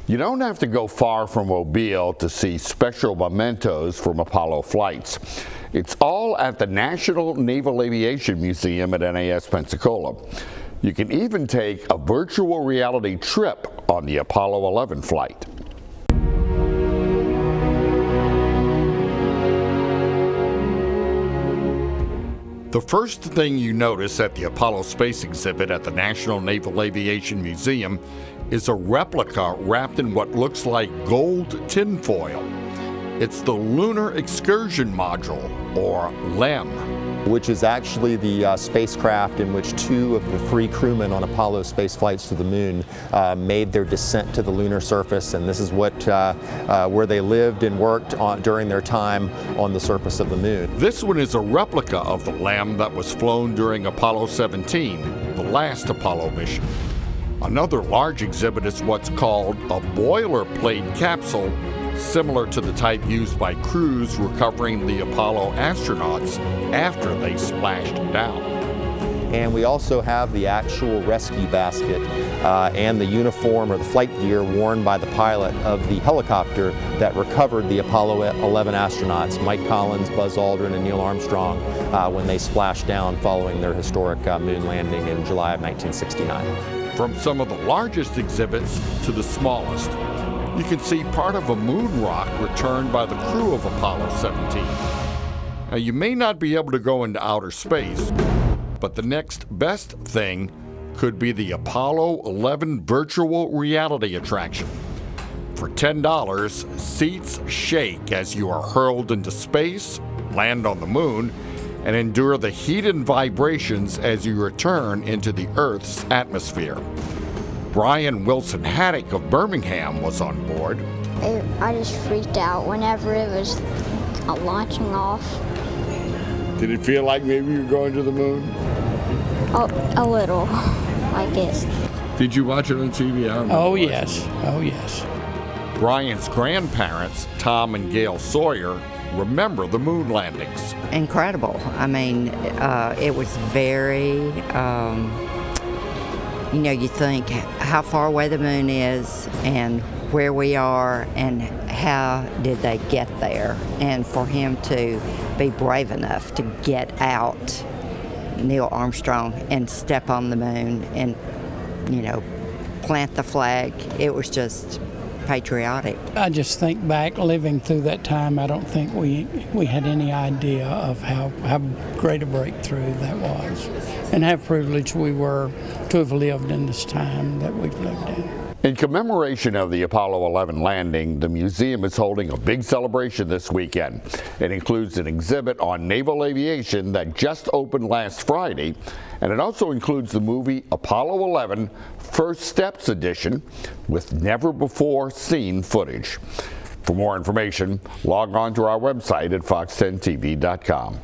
You don't have to go far from Mobile to see special mementos from Apollo flights. It's all at the National Naval Aviation Museum at NAS Pensacola. You can even take a virtual reality trip on the Apollo 11 flight. The first thing you notice at the Apollo Space exhibit at the National Naval Aviation Museum is a replica wrapped in what looks like gold tinfoil. It's the Lunar Excursion Module, or LEM. Which is actually the spacecraft in which two of the three crewmen on Apollo space flights to the moon made their descent to the lunar surface, and this is where they lived and worked during their time on the surface of the moon. This one is a replica of the LEM that was flown during Apollo 17, the last Apollo mission. Another large exhibit is what's called a boilerplate capsule, similar to the type used by crews recovering the Apollo astronauts after they splashed down. And we also have the actual rescue basket and the uniform or the flight gear worn by the pilot of the helicopter that recovered the Apollo 11 astronauts, Mike Collins, Buzz Aldrin, and Neil Armstrong, when they splashed down following their historic moon landing in July of 1969. From some of the largest exhibits to the smallest, you can see part of a moon rock returned by the crew of Apollo 17. Now, you may not be able to go into outer space, but the next best thing could be the Apollo 11 virtual reality attraction. For $10, seats shake as you are hurled into space, land on the moon, and endure the heat and vibrations as you return into the Earth's atmosphere. Brian Wilson Haddock of Birmingham was on board. I just freaked out whenever it was launching off. Did it feel like maybe you were going to the moon? Oh, a little, I guess. Did you watch it on TV? Oh, yes. Oh, yes. Brian's grandparents, Tom and Gail Sawyer, remember the moon landings. Incredible. I mean, it was very, you think how far away the moon is and where we are and how did they get there. And for him to be brave enough to get out, Neil Armstrong, and step on the moon and, plant the flag, it was just patriotic. I just think back living through that time, I don't think we had any idea of how great a breakthrough that was and how privileged we were to have lived in this time that we've lived in. In commemoration of the Apollo 11 landing, the museum is holding a big celebration this weekend. It includes an exhibit on naval aviation that just opened last Friday, and it also includes the movie Apollo 11 First Steps Edition with never-before-seen footage. For more information, log on to our website at fox10tv.com.